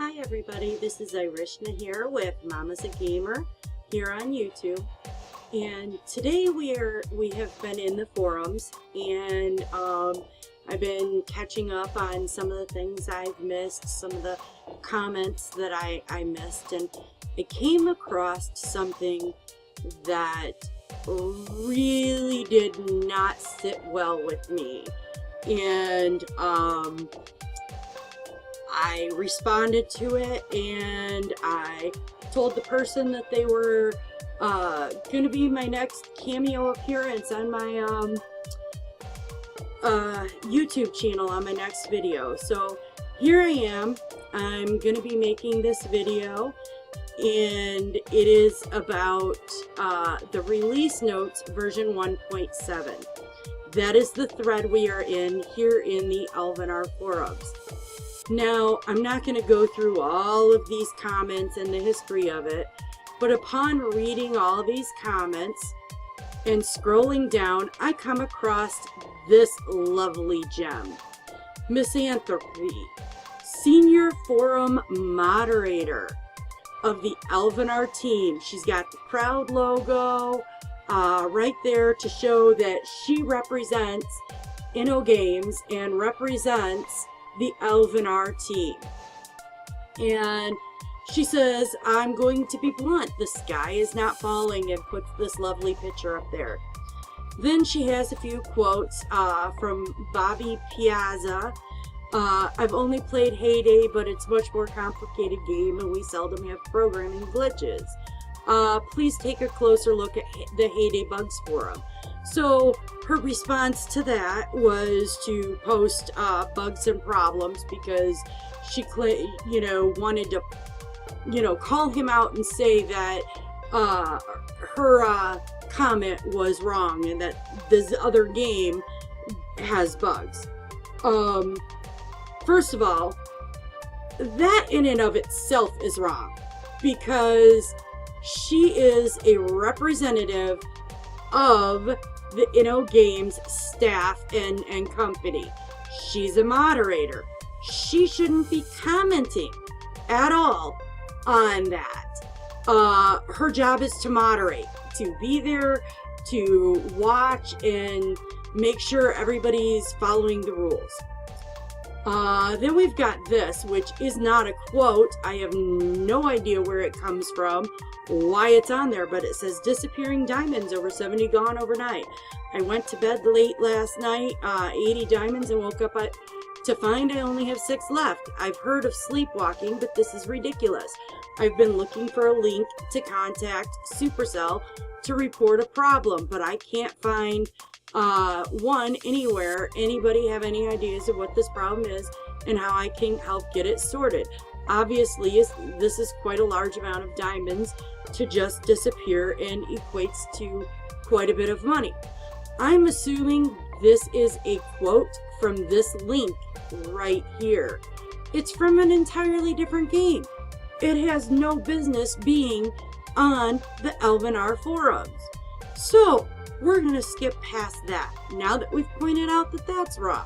Hi everybody, this is Irishna here with Mama's a Gamer here on YouTube, and today we have been in the forums, and I've been catching up on some of the things I've missed, some of the comments that I missed, and I came across something that really did not sit well with me, and I responded to it, and I told the person that they were going to be my next cameo appearance on my YouTube channel on my next video. So here I am. I'm going to be making this video, and it is about the release notes version 1.7. That is the thread we are in here in the Elvenar forums. Now, I'm not going to go through all of these comments and the history of it, but upon reading all these comments and scrolling down, I come across this lovely gem. Misanthropy, Senior Forum Moderator of the Elvenar team. She's got the proud logo right there to show that she represents InnoGames and represents the Elvenar team. And she says, I'm going to be blunt, the sky is not falling, and puts this lovely picture up there. Then she has a few quotes from Bobby Piazza. I've only played Heyday, but it's a much more complicated game and we seldom have programming glitches. Please take a closer look at the Heyday Bugs forum. So her response to that was to post bugs and problems, because she wanted to call him out and say that her comment was wrong and that this other game has bugs. First of all, that in and of itself is wrong, because she is a representative of the InnoGames staff and company. She's a moderator. She shouldn't be commenting at all on that. Her job is to moderate, to be there, to watch and make sure everybody's following the rules. Then we've got this, which is not a quote. I have no idea where it comes from, why it's on there, but it says disappearing diamonds, over 70 gone overnight. I went to bed late last night, 80 diamonds, and woke up to find I only have 6 left. I've heard of sleepwalking, but this is ridiculous. I've been looking for a link to contact Supercell to report a problem, but I can't find one anywhere. Anybody have any ideas of what this problem is and how I can help get it sorted? Obviously, this is quite a large amount of diamonds to just disappear and equates to quite a bit of money. I'm assuming this is a quote from this link right here. It's from an entirely different game. It has no business being on the Elvenar forums. So we're going to skip past that now that we've pointed out that that's wrong.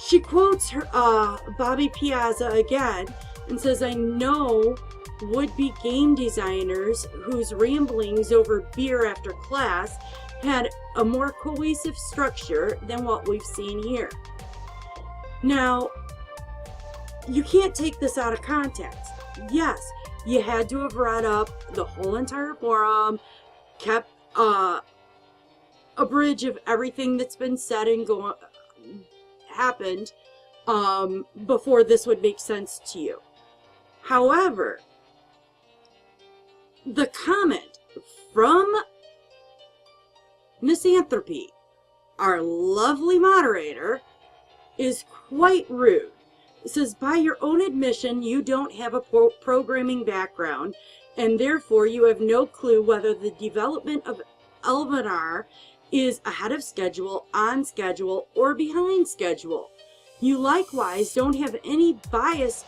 She quotes her Bobby Piazza again and says, I know would-be game designers whose ramblings over beer after class had a more cohesive structure than what we've seen here. Now, you can't take this out of context. Yes, you had to have read up the whole entire forum, kept a bridge of everything that's been said and happened before this would make sense to you. However, the comment from Misanthropy, our lovely moderator, is quite rude. It says, by your own admission, you don't have a programming background, and therefore you have no clue whether the development of Elvenar is ahead of schedule, on schedule, or behind schedule. You likewise don't have any bias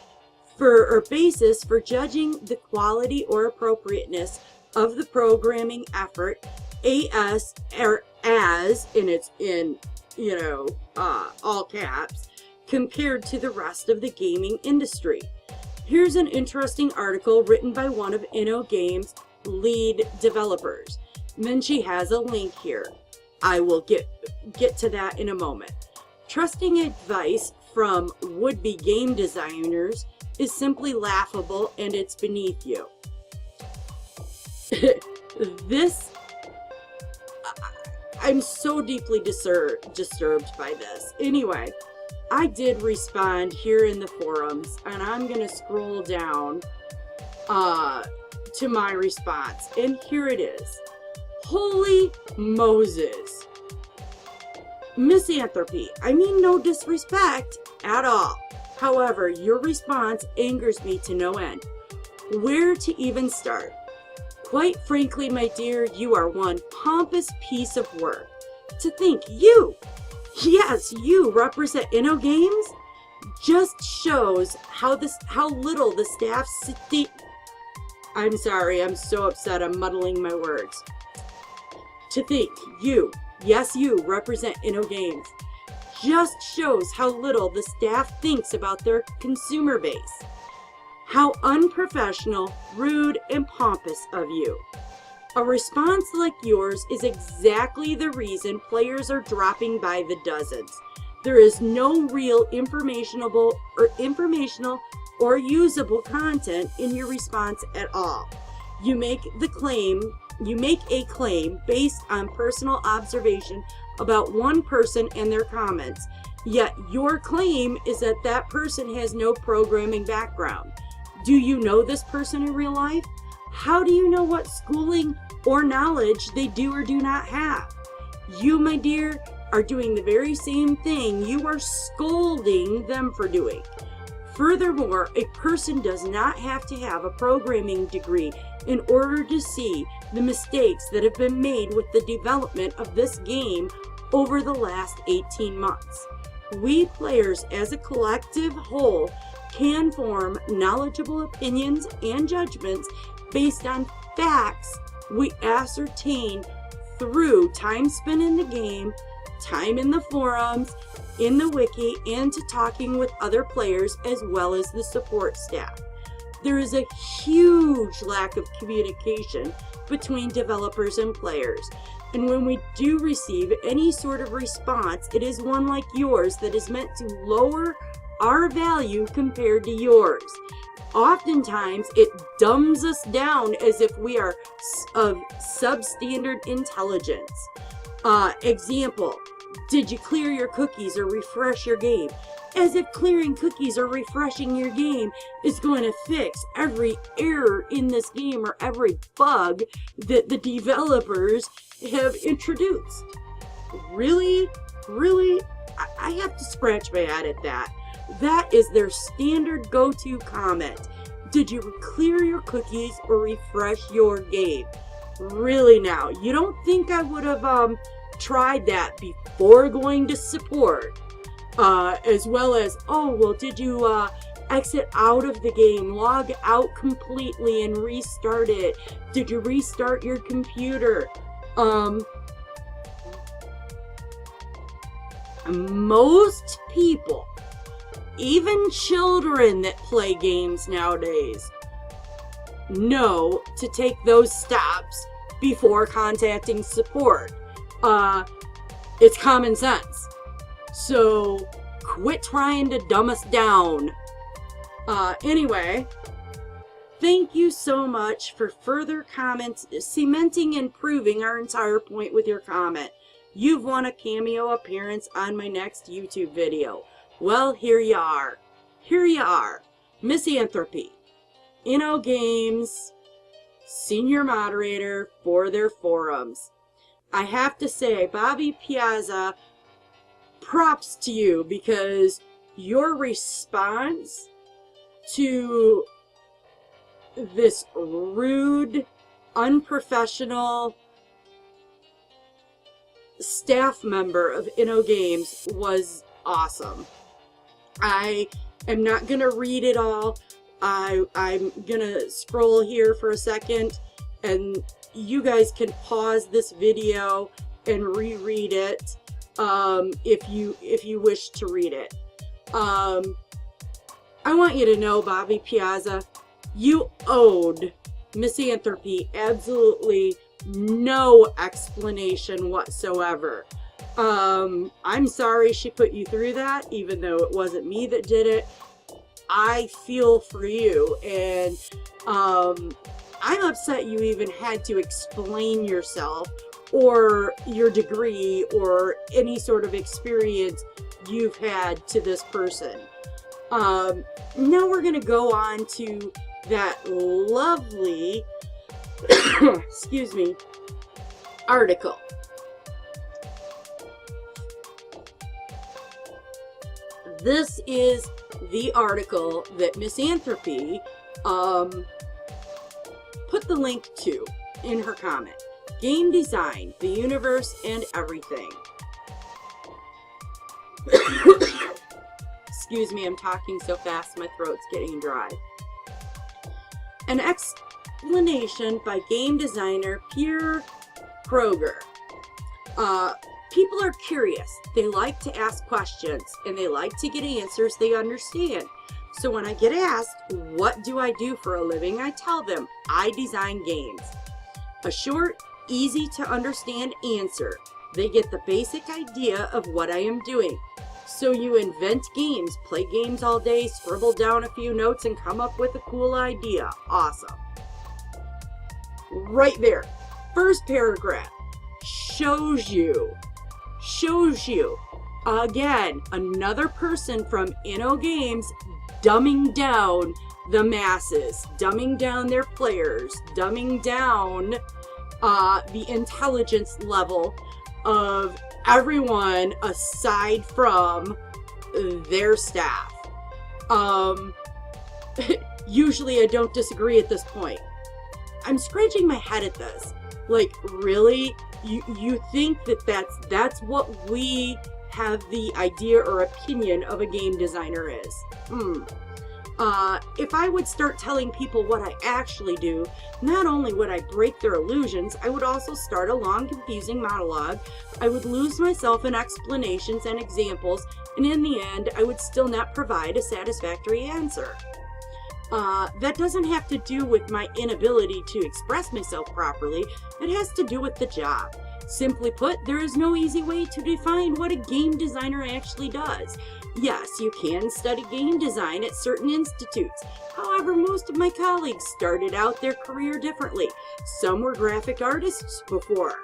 or basis for judging the quality or appropriateness of the programming effort as, and it's in, all caps, compared to the rest of the gaming industry. Here's an interesting article written by one of InnoGames' lead developers. And then she has a link here. I will get to that in a moment. Trusting advice from would-be game designers is simply laughable, and it's beneath you. I'm so deeply disturbed by this. Anyway, I did respond here in the forums, and I'm going to scroll down to my response. And here it is. Holy Moses. Misanthropy. I mean no disrespect at all. However, your response angers me to no end. Where to even start? Quite frankly, my dear, you are one pompous piece of work. To think you, yes, you represent InnoGames, just shows how little the staff I'm sorry, I'm so upset, I'm muddling my words. To think you, yes, you represent InnoGames, just shows how little the staff thinks about their consumer base. How unprofessional, rude, and pompous of you. A response like yours is exactly the reason players are dropping by the dozens. There is no real informational or usable content in your response at all. You make a claim based on personal observation about one person and their comments, yet your claim is that that person has no programming background. Do you know this person in real life? How do you know what schooling or knowledge they do or do not have? You, my dear, are doing the very same thing you are scolding them for doing. Furthermore, a person does not have to have a programming degree in order to see the mistakes that have been made with the development of this game over the last 18 months. We players as a collective whole can form knowledgeable opinions and judgments based on facts we ascertain through time spent in the game, time in the forums, in the wiki, and to talking with other players as well as the support staff. There is a huge lack of communication between developers and players, and when we do receive any sort of response, it is one like yours that is meant to lower our value compared to yours. Oftentimes, it dumbs us down as if we are of substandard intelligence. Example, did you clear your cookies or refresh your game? As if clearing cookies or refreshing your game is going to fix every error in this game or every bug that the developers have introduced. Really? Really? I have to scratch my head at that. That is their standard go-to comment. Did you clear your cookies or refresh your game? Really now? You don't think I would have tried that before going to support? As well as, oh, well, did you exit out of the game, log out completely and restart it? Did you restart your computer? Most people, even children that play games nowadays, know to take those steps before contacting support. It's common sense. So quit trying to dumb us down. Anyway, thank you so much for further comments, cementing and proving our entire point with your comment. You've won a cameo appearance on my next YouTube video. Well, here you are. Here you are. Misanthropy. InnoGames senior moderator for their forums. I have to say, Bobby Piazza, props to you, because your response to this rude, unprofessional staff member of InnoGames was awesome. I am not going to read it all. I'm going to scroll here for a second, and you guys can pause this video and reread it if you wish to read it. I want you to know, Bobby Piazza, you owed Misanthropy absolutely no explanation whatsoever. I'm sorry she put you through that, even though it wasn't me that did it. I feel for you, and I'm upset you even had to explain yourself or your degree or any sort of experience you've had to this person. Now we're going to go on to that lovely, excuse me, article. This is the article that Misanthropy put the link to in her comment. Game design, the universe, and everything. Excuse me, I'm talking so fast my throat's getting dry. An explanation by game designer Pierre Kroger. People are curious. They like to ask questions, and they like to get answers they understand. So when I get asked, what do I do for a living, I tell them, I design games. A short, easy to understand answer. They get the basic idea of what I am doing. So you invent games, play games all day, scribble down a few notes, and come up with a cool idea. Awesome. Right there. First paragraph shows you, again, another person from InnoGames dumbing down the masses, dumbing down their players, dumbing down the intelligence level of everyone aside from their staff. Usually I don't disagree at this point. I'm scratching my head at this. Like, really? You think that's what we have the idea or opinion of a game designer is? If I would start telling people what I actually do, not only would I break their illusions, I would also start a long, confusing monologue. I would lose myself in explanations and examples, and in the end, I would still not provide a satisfactory answer. That doesn't have to do with my inability to express myself properly. It has to do with the job. Simply put, there is no easy way to define what a game designer actually does. Yes, you can study game design at certain institutes. However, most of my colleagues started out their career differently. Some were graphic artists before.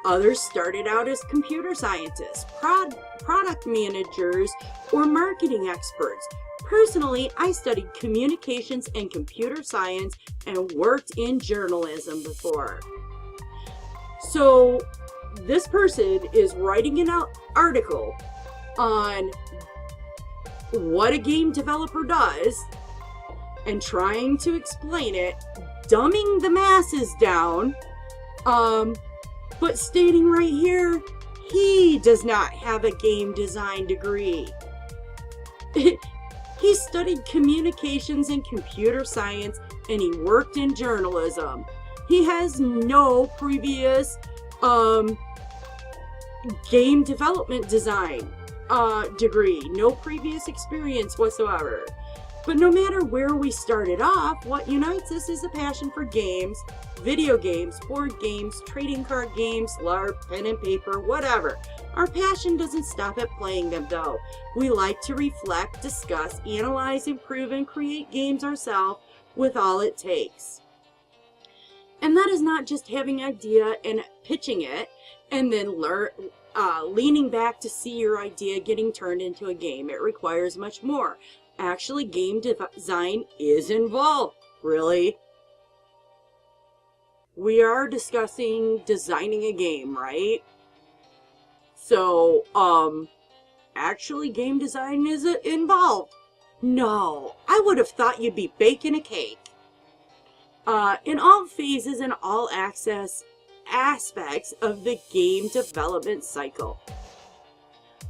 Others started out as computer scientists, product managers, or marketing experts. Personally, I studied communications and computer science and worked in journalism before. So, this person is writing an article on what a game developer does and trying to explain it, dumbing the masses down, but stating right here, he does not have a game design degree. He studied communications and computer science, and he worked in journalism. He has no previous game development design degree, no previous experience whatsoever. But no matter where we started off, what unites us is a passion for games, video games, board games, trading card games, LARP, pen and paper, whatever. Our passion doesn't stop at playing them though. We like to reflect, discuss, analyze, improve, and create games ourselves with all it takes. And that is not just having an idea and pitching it and then leaning back to see your idea getting turned into a game. It requires much more. Actually, game design is involved. Really? We are discussing designing a game, right? So, actually game design is involved. No, I would have thought you'd be baking a cake. In all phases and all aspects of the game development cycle.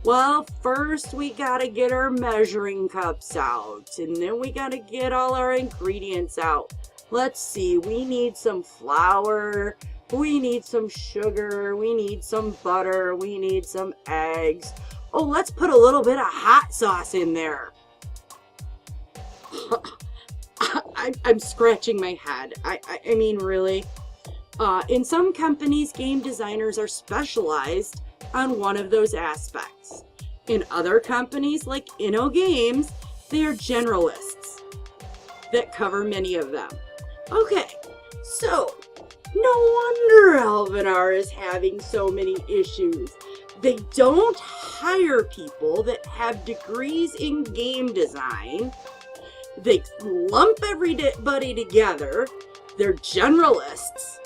Well, first we gotta get our measuring cups out, and then we gotta get all our ingredients out. Let's see, we need some flour, we need some sugar, we need some butter, we need some eggs. Oh, let's put a little bit of hot sauce in there. I'm scratching my head. I mean, really. In some companies, game designers are specialized on one of those aspects. In other companies, like InnoGames, they are generalists that cover many of them. Okay, so no wonder Elvenar is having so many issues. They don't hire people that have degrees in game design. They lump everybody together. They're generalists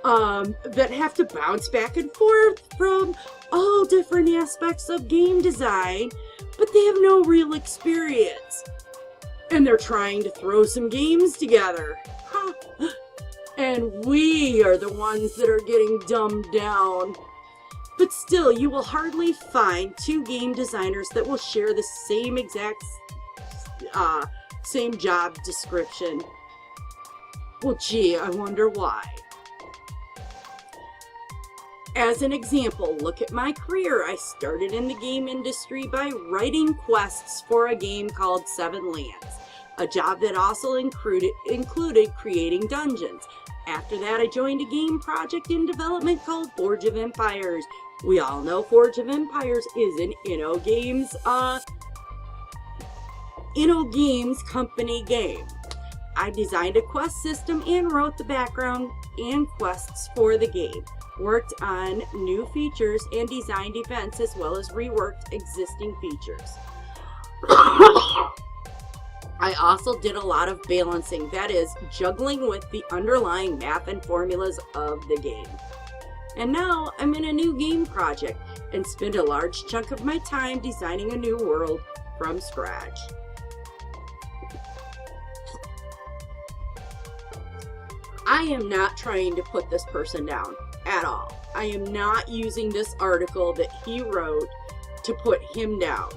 that have to bounce back and forth from all different aspects of game design, but they have no real experience. And they're trying to throw some games together. Huh. And we are the ones that are getting dumbed down. But still, you will hardly find two game designers that will share the same exact same job description. Well, gee, I wonder why. As an example, look at my career. I started in the game industry by writing quests for a game called Seven Lands, a job that also included creating dungeons. After that, I joined a game project in development called Forge of Empires. We all know Forge of Empires is an InnoGames company game. I designed a quest system and wrote the background and quests for the game. Worked on new features and designed events as well as reworked existing features. I also did a lot of balancing, that is, juggling with the underlying math and formulas of the game. And now I'm in a new game project and spend a large chunk of my time designing a new world from scratch. I am not trying to put this person down at all. I am not using this article that he wrote to put him down.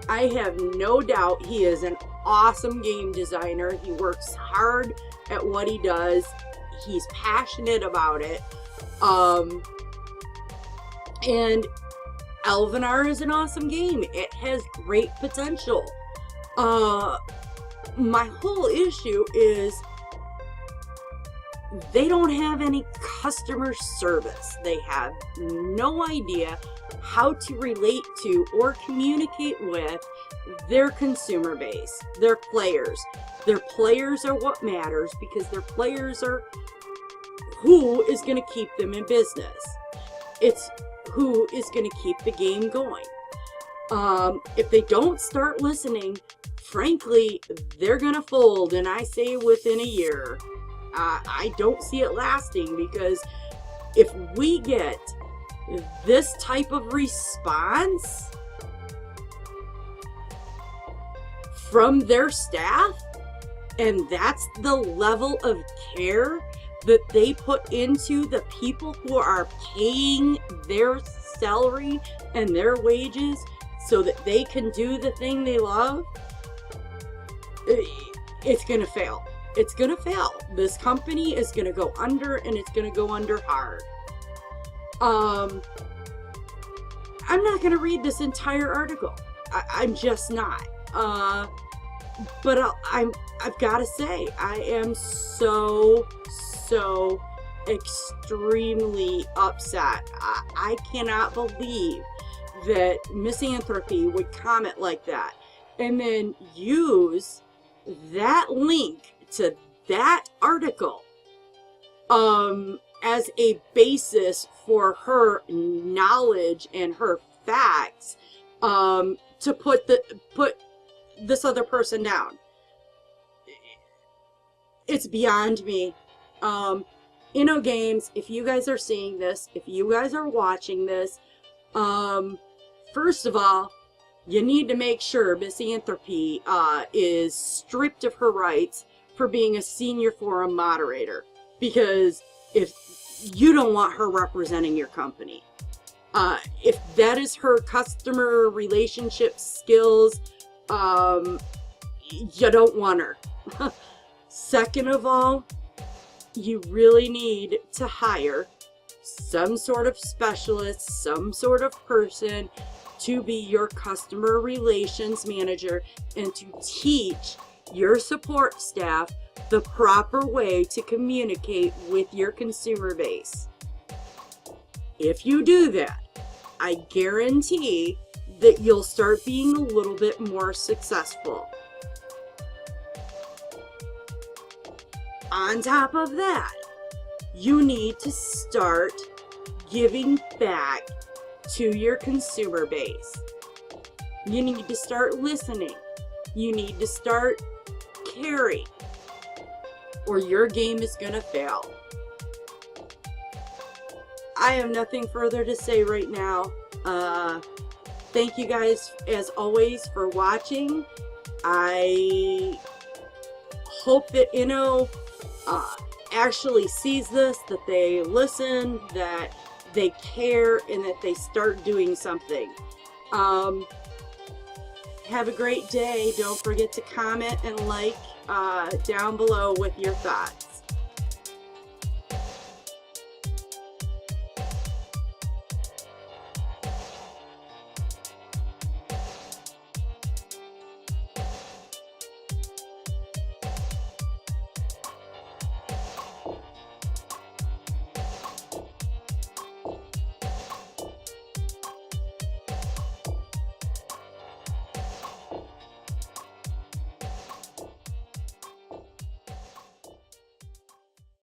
I have no doubt he is an awesome game designer. He works hard at what he does. He's passionate about it. And Elvenar is an awesome game. It has great potential. My whole issue is they don't have any customer service. They have no idea how to relate to or communicate with their consumer base, their players. Their players are what matters because their players are who is going to keep them in business. It's who is going to keep the game going. If they don't start listening, frankly, they're going to fold, and I say within a year. I don't see it lasting because if we get this type of response from their staff, and that's the level of care that they put into the people who are paying their salary and their wages so that they can do the thing they love, it's going to fail. It's going to fail. This company is going to go under, and it's going to go under hard. I'm not going to read this entire article. I'm just not. But I've got to say, I am so extremely upset. I cannot believe that Misanthropy would comment like that and then use that link to that article as a basis for her knowledge and her facts to put this other person down. It's beyond me. InnoGames, if you guys are seeing this, if you guys are watching this, first of all, you need to make sure Misanthropy is stripped of her rights for being a senior forum moderator, because if you don't want her representing your company, if that is her customer relationship skills, you don't want her. Second of all, you really need to hire some sort of specialist, some sort of person to be your customer relations manager and to teach your support staff the proper way to communicate with your consumer base. If you do that, I guarantee that you'll start being a little bit more successful. On top of that, you need to start giving back to your consumer base. You need to start listening. You need to start caring, or your game is going to fail. I have nothing further to say right now. Thank you guys, as always, for watching. I hope that Inno actually sees this, that they listen, that they care, and that they start doing something. Have a great day. Don't forget to comment and like down below with your thoughts.